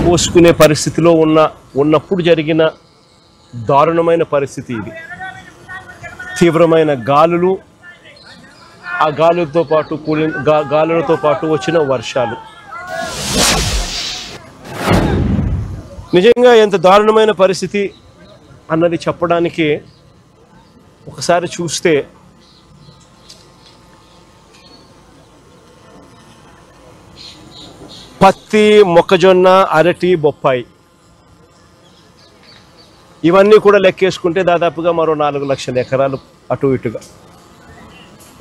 పోసుకునే పరిస్థితిలో ఉన్నప్పుడు జరిగిన దారుణమైన పరిస్థితి ఇది. తీవ్రమైన గాలులు, ఆ గాలులతో పాటు వచ్చిన వర్షాలు. నిజంగా ఎంత దారుణమైన పరిస్థితి అన్నది చెప్పడానికి ఒకసారి చూస్తే పత్తి, మొక్కజొన్న, అరటి, బొప్పాయి ఇవన్నీ కూడా లెక్కేసుకుంటే దాదాపుగా మరో 4 లక్షల ఎకరాలు అటు ఇటుగా.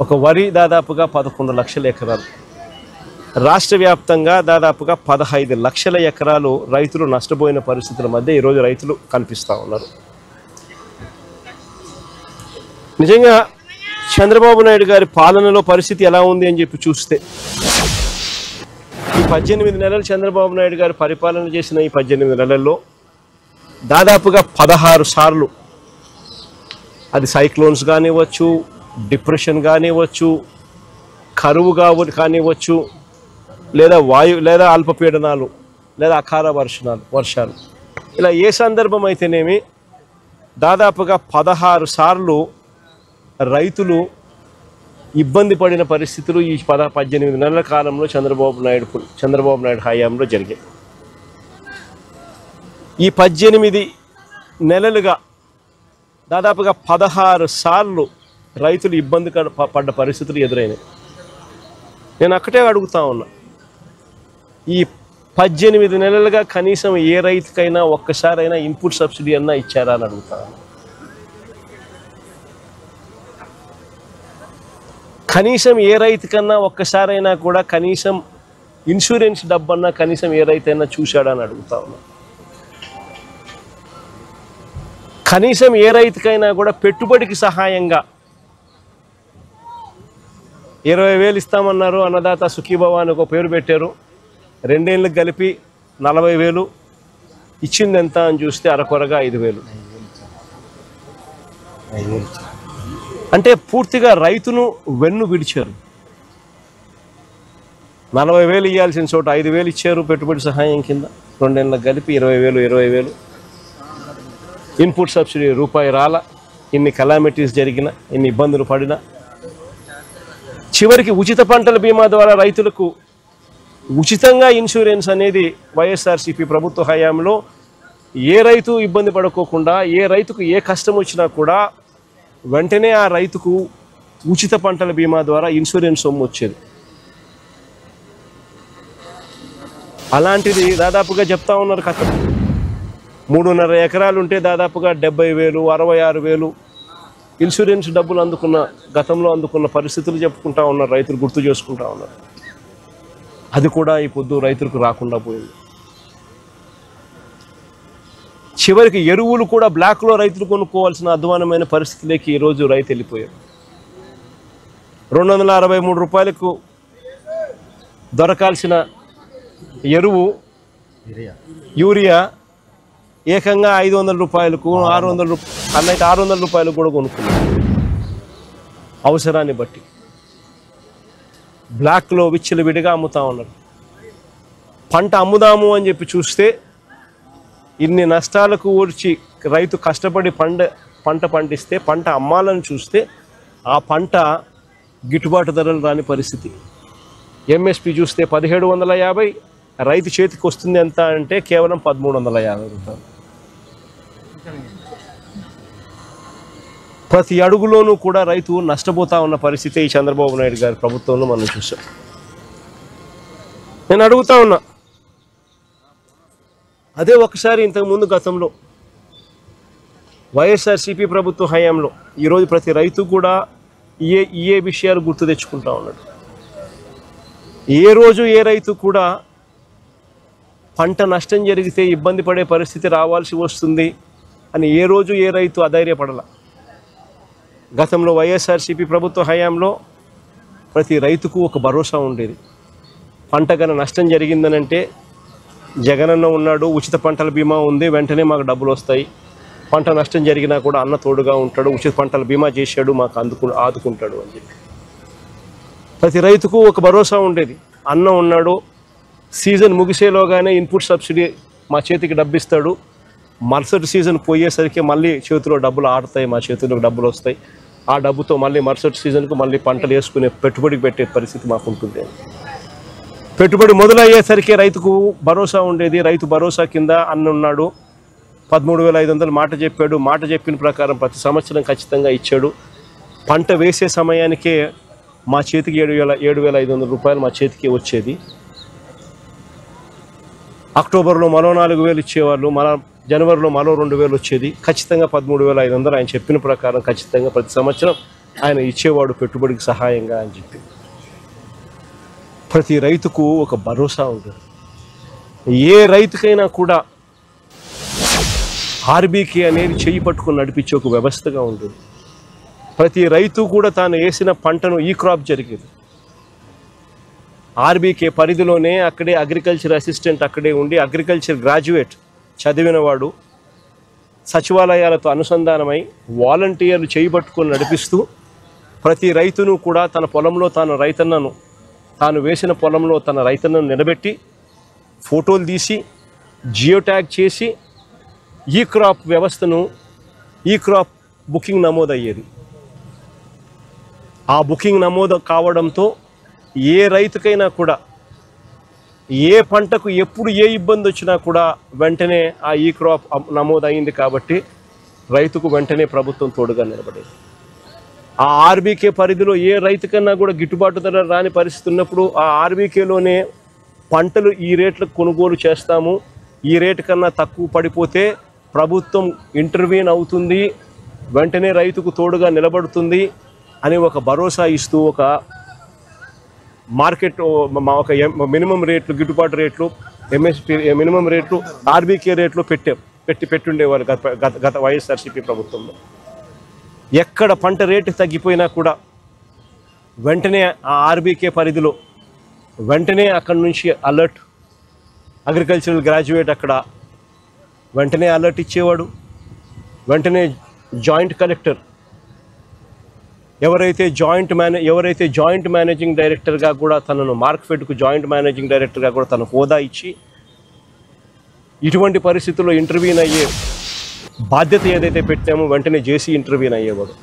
ఒక వరి దాదాపుగా 11 లక్షల ఎకరాలు. రాష్ట్ర వ్యాప్తంగా దాదాపుగా 15 లక్షల ఎకరాలు రైతులు నష్టపోయిన పరిస్థితుల మధ్య ఈరోజు రైతులు కనిపిస్తూ ఉన్నారు. నిజంగా చంద్రబాబు నాయుడు గారి పాలనలో పరిస్థితి ఎలా ఉంది అని చెప్పి చూస్తే, ఈ 18 నెలలు చంద్రబాబు నాయుడు గారు పరిపాలన చేసిన ఈ 18 నెలల్లో దాదాపుగా 16 సార్లు అది సైక్లోన్స్ కానివ్వచ్చు, డిప్రెషన్ కానివ్వచ్చు, కరువు కానివ్వచ్చు, లేదా అల్పపీడనాలు, లేదా అకాల వర్షాలు, ఇలా ఏ సందర్భం అయితేనేమి దాదాపుగా 16 సార్లు రైతులు ఇబ్బంది పడిన పరిస్థితులు ఈ 18 నెలల కాలంలో చంద్రబాబు నాయుడు హయాంలో జరిగాయి. ఈ 18 నెలలుగా దాదాపుగా 16 సార్లు రైతులు ఇబ్బంది పడ్డ పరిస్థితులు ఎదురైనాయి. నేను అక్కడే అడుగుతా ఉన్నా, ఈ 18 నెలలుగా కనీసం ఏ రైతుకైనా ఒక్కసారైనా ఇన్పుట్ సబ్సిడీ అన్నా ఇచ్చారా అని అడుగుతా ఉన్నా. కనీసం ఏ రైతుకన్నా ఒక్కసారైనా కూడా కనీసం ఇన్సూరెన్స్ డబ్బన్నా కనీసం ఏ రైతైనా చూశాడా అని అడుగుతా ఉన్నా. కనీసం ఏ రైతుకైనా కూడా పెట్టుబడికి సహాయంగా 20,000 ఇస్తామన్నారు, అన్నదాత సుఖీభవ అని ఒక పేరు పెట్టారు. 2 ఏళ్ళకి కలిపి 40,000 ఇచ్చింది ఎంత అని చూస్తే అరకొరగా 5,000. అంటే పూర్తిగా రైతును వెన్ను విడిచారు. 40,000 ఇవ్వాల్సిన చోట 5,000 ఇచ్చారు పెట్టుబడి సహాయం కింద. 2 ఏళ్ళకి కలిపి 20,000. ఇన్పుట్ సబ్సిడీ రూపాయి రాల. ఇన్ని కలామిటీస్ జరిగిన, ఇన్ని ఇబ్బందులు పడినా చివరికి ఉచిత పంటల బీమా ద్వారా రైతులకు ఉచితంగా ఇన్సూరెన్స్ అనేది వైఎస్ఆర్సీపీ ప్రభుత్వ హయాంలో ఏ రైతు ఇబ్బంది పడుకోకుండా, ఏ రైతుకు ఏ కష్టం వచ్చినా కూడా వెంటనే ఆ రైతుకు ఉచిత పంటల బీమా ద్వారా ఇన్సూరెన్స్ సొమ్ము వచ్చేది. అలాంటిది దాదాపుగా చెప్తా ఉన్నారు కథ. 3.5 ఎకరాలు ఉంటే దాదాపుగా 70,000, 66,000 ఇన్సూరెన్స్ డబ్బులు గతంలో అందుకున్న పరిస్థితులు చెప్పుకుంటా ఉన్నారు, రైతులు గుర్తు చేసుకుంటా ఉన్నారు. అది కూడా ఈ పొద్దు రైతులకు రాకుండా పోయింది. చివరికి ఎరువులు కూడా బ్లాక్లో రైతులు కొనుక్కోవాల్సిన అధ్వానమైన పరిస్థితిలోకి ఈరోజు రైతు వెళ్ళిపోయారు. 263 రూపాయలకు దొరకాల్సిన ఎరువు యూరియా ఏకంగా 500 రూపాయలకు, 600 రూపాయలకు కూడా కొనుక్కున్నారు. అవసరాన్ని బట్టి బ్లాక్లో విచ్చలవిడిగా అమ్ముతా ఉన్నారు. పంట అమ్ముదాము అని చెప్పి చూస్తే ఇన్ని నష్టాలకు ఊర్చి రైతు కష్టపడి పంట పండిస్తే పంట అమ్మాలని చూస్తే ఆ పంట గిట్టుబాటు ధరలు రాని పరిస్థితి. ఎంఎస్పి చూస్తే 1750, రైతు చేతికి వస్తుంది ఎంత అంటే కేవలం 1350 రూపాయలు. ప్రతి అడుగులోనూ కూడా రైతు నష్టపోతా ఉన్న పరిస్థితి ఈ చంద్రబాబు నాయుడు గారి ప్రభుత్వంలో మనం చూసాం. నేను అడుగుతా ఉన్నా, అదే ఒకసారి ఇంతకుముందు గతంలో వైఎస్ఆర్సీపీ ప్రభుత్వ హయాంలో ఈరోజు ప్రతి రైతు కూడా ఏ విషయాలు గుర్తు తెచ్చుకుంటా ఉన్నాడు. ఏ రోజు ఏ రైతు కూడా పంట నష్టం జరిగితే ఇబ్బంది పడే పరిస్థితి రావాల్సి వస్తుంది అని ఏ రోజు ఏ రైతు అధైర్యపడాల. గతంలో వైఎస్ఆర్సీపీ ప్రభుత్వ హయాంలో ప్రతి రైతుకు ఒక భరోసా ఉండేది. పంట గన నష్టం జరిగిందనంటే జగనన్న ఉన్నాడు, ఉచిత పంటల బీమా ఉంది, వెంటనే మాకు డబ్బులు వస్తాయి. పంట నష్టం జరిగినా కూడా అన్న తోడుగా ఉంటాడు, ఉచిత పంటల బీమా చేశాడు, మాకు ఆదుకుంటాడు అని చెప్పి ప్రతి రైతుకు ఒక భరోసా ఉండేది. అన్న ఉన్నాడు, సీజన్ ముగిసేలోగానే ఇన్పుట్ సబ్సిడీ మా చేతికి డబ్బు ఇస్తాడు, మరుసటి సీజన్ పోయేసరికి మళ్ళీ చేతిలో డబ్బులు ఆడతాయి, మా చేతిలోకి డబ్బులు వస్తాయి. ఆ డబ్బుతో మళ్ళీ మరుసటి సీజన్కు మళ్ళీ పంటలు వేసుకునే పెట్టుబడికి పెట్టే పరిస్థితి మాకు ఉంటుంది. పెట్టుబడి మొదలయ్యేసరికి రైతుకు భరోసా ఉండేది. రైతు భరోసా కింద అన్న ఉన్నాడు, 13,500 మాట చెప్పాడు. మాట చెప్పిన ప్రకారం ప్రతి సంవత్సరం ఖచ్చితంగా ఇచ్చాడు. పంట వేసే సమయానికే మా చేతికి 7,500 రూపాయలు మా చేతికి వచ్చేది. అక్టోబర్లో మరో 4,000 ఇచ్చేవాళ్ళు, జనవరిలో మరో 2,000 వచ్చేది. ఖచ్చితంగా 13,500 ఆయన చెప్పిన ప్రకారం ఖచ్చితంగా ప్రతి సంవత్సరం ఆయన ఇచ్చేవాడు పెట్టుబడికి సహాయంగా అని చెప్పి. ప్రతి రైతుకు ఒక భరోసా ఉంటుంది. ఏ రైతుకైనా కూడా ఆర్బీకే అనేది చేయి పట్టుకుని నడిపించే ఒక వ్యవస్థగా ఉంటుంది. ప్రతి రైతు కూడా తాను వేసిన పంటను ఈ క్రాప్ జరిగేది. ఆర్బీకే పరిధిలోనే అక్కడే అగ్రికల్చర్ అసిస్టెంట్ అక్కడే ఉండి అగ్రికల్చర్ గ్రాడ్యుయేట్ చదివినవాడు సచివాలయాలతో అనుసంధానమై వాలంటీర్లు చేయబట్టుకొని నడిపిస్తూ ప్రతి రైతును కూడా తన పొలంలో తాను వేసిన పొలంలో తన రైతన్నను నిలబెట్టి ఫోటోలు తీసి జియో ట్యాగ్ చేసి ఈ క్రాప్ వ్యవస్థను ఈ క్రాప్ బుకింగ్ నమోదయ్యేది. ఆ బుకింగ్ నమోదు కావడంతో ఏ రైతుకైనా కూడా ఏ పంటకు ఎప్పుడు ఏ ఇబ్బంది వచ్చినా కూడా వెంటనే ఆ ఈ క్రాప్ నమోదైంది కాబట్టి రైతుకు వెంటనే ప్రభుత్వం తోడుగా నిలబడేది. ఆ ఆర్బీకే పరిధిలో ఏ రైతుకన్నా కూడా గిట్టుబాటు ధర రాని పరిస్థితి ఉన్నప్పుడు ఆ ఆర్బీకేలోనే పంటలు ఈ రేట్లకు కొనుగోలు చేస్తాము, ఈ రేటు కన్నా తక్కువ పడిపోతే ప్రభుత్వం ఇంటర్వ్యూన్ అవుతుంది, వెంటనే రైతుకు తోడుగా నిలబడుతుంది అని ఒక భరోసా ఇస్తూ ఒక మార్కెట్ ఒక మినిమం రేట్లు, గిట్టుబాటు రేట్లు, ఎంఎస్పీ మినిమం రేట్లు, ఆర్బీకే రేట్లు పెట్టుండేవారు గత వైఎస్ఆర్సీపీ ప్రభుత్వంలో. ఎక్కడ పంట రేటు తగ్గిపోయినా కూడా వెంటనే ఆ ఆర్బీకే పరిధిలో వెంటనే అక్కడి నుంచి అలర్ట్, అగ్రికల్చరల్ గ్రాడ్యుయేట్ అక్కడ వెంటనే అలర్ట్ ఇచ్చేవాడు. వెంటనే జాయింట్ కలెక్టర్ ఎవరైతే జాయింట్ మేనేజింగ్ డైరెక్టర్గా కూడా తనను మార్క్ఫెడ్కు జాయింట్ మేనేజింగ్ డైరెక్టర్గా కూడా తన హోదా ఇచ్చి ఇటువంటి పరిస్థితుల్లో ఇంటర్వ్యూన్ అయ్యే బాధ్యత ఏదైతే పెట్టామో వెంటనే జేసీ ఇంటర్వ్యూన్ అయ్యేవాడు.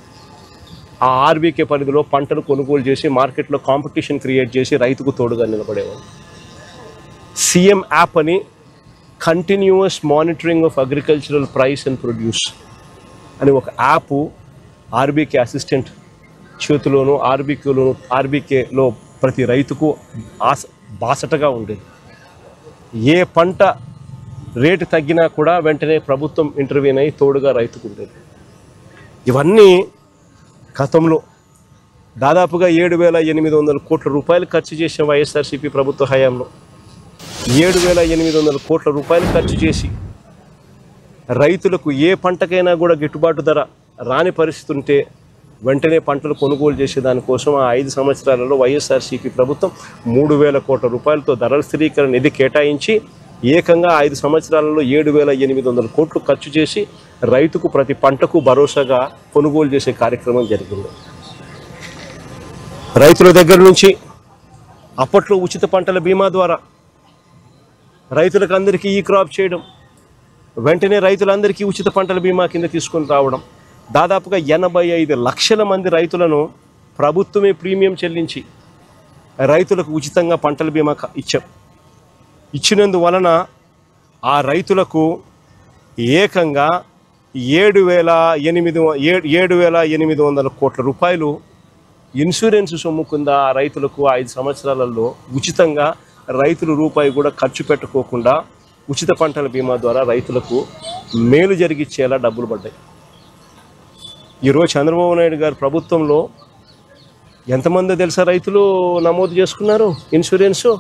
ఆ ఆర్బీకే పరిధిలో పంటలు కొనుగోలు చేసి మార్కెట్లో కాంపిటీషన్ క్రియేట్ చేసి రైతుకు తోడుగా నిలబడేవాడు. సీఎం యాప్ అని continuous monitoring of agricultural price and produce అని ఒక యాప్ ఆర్బీకే అసిస్టెంట్ చేతిలోనూ ఆర్బీకేలో ప్రతి రైతుకు బాసటగా ఉండేది. ఏ పంట రేటు తగ్గినా కూడా వెంటనే ప్రభుత్వం ఇంటర్వ్యూన్ అయ్యి తోడుగా రైతుకు ఉండేది. ఇవన్నీ గతంలో దాదాపుగా 7,800 కోట్ల రూపాయలు ఖర్చు చేసిన వైఎస్ఆర్సీపీ ప్రభుత్వ హయాంలో 7,800 కోట్ల రూపాయలు ఖర్చు చేసి రైతులకు ఏ పంటకైనా కూడా గిట్టుబాటు ధర రాని పరిస్థితి ఉంటే వెంటనే పంటలు కొనుగోలు చేసే దానికోసం ఆ 5 సంవత్సరాలలో వైఎస్ఆర్సీపీ ప్రభుత్వం 3,000 కోట్ల రూపాయలతో ధరల స్థిరీకరణ నిధి కేటాయించి ఏకంగా 5 సంవత్సరాలలో 7,800 కోట్లు ఖర్చు చేసి రైతుకు ప్రతి పంటకు భరోసాగా కొనుగోలు చేసే కార్యక్రమం జరిగింది. రైతుల దగ్గర నుంచి అప్పట్లో ఉచిత పంటల బీమా ద్వారా రైతులకు అందరికీ ఈ క్రాప్ చేయడం, వెంటనే రైతులందరికీ ఉచిత పంటల బీమా కింద తీసుకొని రావడం, దాదాపుగా 85 లక్షల మంది రైతులను ప్రభుత్వమే ప్రీమియం చెల్లించి రైతులకు ఉచితంగా పంటల బీమా ఇచ్చినందువలన ఆ రైతులకు ఏకంగా 7,800 కోట్ల రూపాయలు ఇన్సూరెన్స్ సొమ్ము కింద ఆ రైతులకు 5 సంవత్సరాలలో ఉచితంగా రైతులు రూపాయి కూడా ఖర్చు పెట్టుకోకుండా ఉచిత పంటల బీమా ద్వారా రైతులకు మేలు జరిగిచ్చేలా డబ్బులు పడ్డాయి. ఈరోజు చంద్రబాబు నాయుడు గారి ప్రభుత్వంలో ఎంతమంది తెలుసా రైతులు నమోదు చేసుకున్నారు ఇన్సూరెన్సు?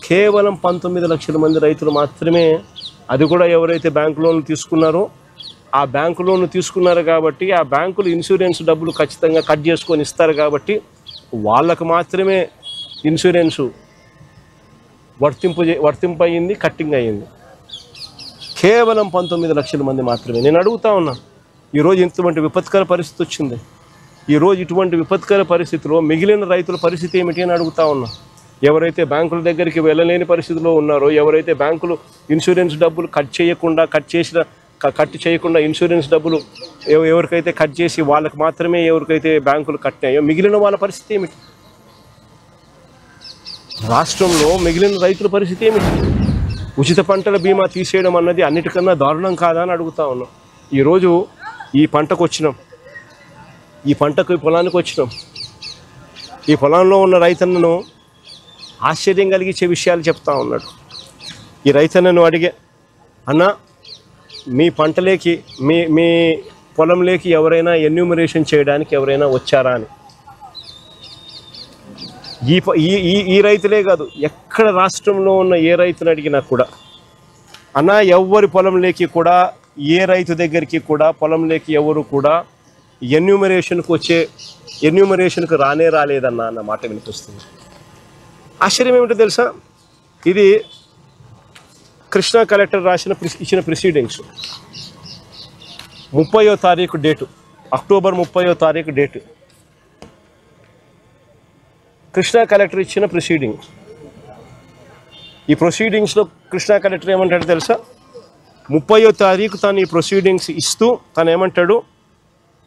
కేవలం 19 లక్షల మంది రైతులు మాత్రమే. అది కూడా ఎవరైతే బ్యాంకు లోన్లు తీసుకున్నారో ఆ బ్యాంకు లోన్లు తీసుకున్నారు కాబట్టి ఆ బ్యాంకులు ఇన్సూరెన్స్ డబ్బులు ఖచ్చితంగా కట్ చేసుకొని ఇస్తారు కాబట్టి వాళ్ళకు మాత్రమే ఇన్సూరెన్సు వర్తింపయింది, కట్టింగ్ అయ్యింది. కేవలం 19 లక్షల మంది మాత్రమే. నేను అడుగుతా ఉన్నా, ఈరోజు ఇంతమంది విపత్కర పరిస్థితి వచ్చింది. ఈరోజు ఇటువంటి విపత్కర పరిస్థితిలో మిగిలిన రైతుల పరిస్థితి ఏమిటి అని అడుగుతా ఉన్నా. ఎవరైతే బ్యాంకుల దగ్గరికి వెళ్ళలేని పరిస్థితిలో ఉన్నారో, ఎవరైతే బ్యాంకులు ఇన్సూరెన్స్ డబ్బులు కట్ చేయకుండా ఇన్సూరెన్స్ డబ్బులు ఎవరికైతే కట్ చేసి వాళ్ళకి మాత్రమే ఎవరికైతే బ్యాంకులు కట్టాయో మిగిలిన వాళ్ళ పరిస్థితి ఏమిటి? రాష్ట్రంలో మిగిలిన రైతుల పరిస్థితి ఏమిటి? ఉచిత పంటల బీమా తీసేయడం అన్నది అన్నిటికన్నా దారుణం కాదా అని అడుగుతా ఉన్నాం. ఈరోజు ఈ పంటకు వచ్చినాం, ఈ పొలానికి వచ్చినాం. ఈ పొలంలో ఉన్న రైతన్నను ఆశ్చర్యం కలిగించే విషయాలు చెప్తా ఉన్నాడు. ఈ రైతన్నను అడిగే, అన్న మీ పంటలేకి మీ పొలంలోకి ఎవరైనా ఎన్యూమరేషన్ చేయడానికి ఎవరైనా వచ్చారా అని. ఈ రైతులే కాదు, ఎక్కడ రాష్ట్రంలో ఉన్న ఏ రైతుని అడిగినా కూడా, అన్న ఎవరి పొలంలోకి కూడా, ఏ రైతు దగ్గరికి కూడా పొలంలోకి ఎవరు కూడా ఎన్యూమరేషన్కు రాలేదన్నా అన్న మాట వినిపిస్తుంది. ఆశ్చర్యం ఏమిటో తెలుసా? ఇది కృష్ణా కలెక్టర్ ఇచ్చిన ప్రొసీడింగ్స్ 30వ తారీఖు డేటు, అక్టోబర్ 30వ తారీఖు డేటు. కృష్ణా కలెక్టర్ ఇచ్చిన ప్రొసీడింగ్స్. ఈ ప్రొసీడింగ్స్లో కృష్ణా కలెక్టర్ ఏమంటాడు తెలుసా? 30వ తారీఖు తను ఈ ప్రొసీడింగ్స్ ఇస్తూ తను ఏమంటాడు,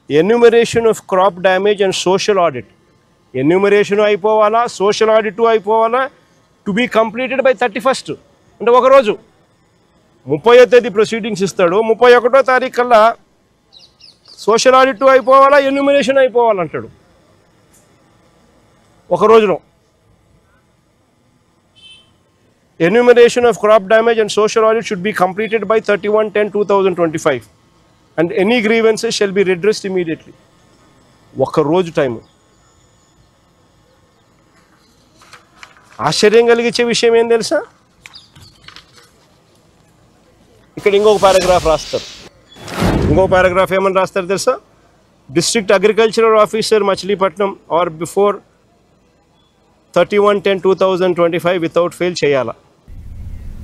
enumeration of crop damage and social audit, enumeration అయిపోవాలా, సోషల్ ఆడిట్ అయిపోవాలా, to be completed by 31st, అంటే ఒకరోజు. 30వ తేదీ ప్రొసీడింగ్స్ ఇస్తాడు, 31వ తారీఖు కల్లా సోషల్ ఆడిట్ అయిపోవాలా, ఎన్యూమరేషన్ అయిపోవాలంటాడు ఒక రోజులో. Enumeration of crop damage and social audit should be completed by 31/10/2025 and any grievances shall be redressed immediately. ఒక రోజు టైము. ఆశ్చర్యం కలిగించే విషయం ఏం తెలుసా? ఇక్కడ ఇంకొక పారాగ్రాఫ్ రాస్తారు. ఇంకొక పారాగ్రాఫ్ ఏమని రాస్తారు తెలుసా? District agricultural officer Machilipatnam are before 31/10/2025 without fail చేయాలా.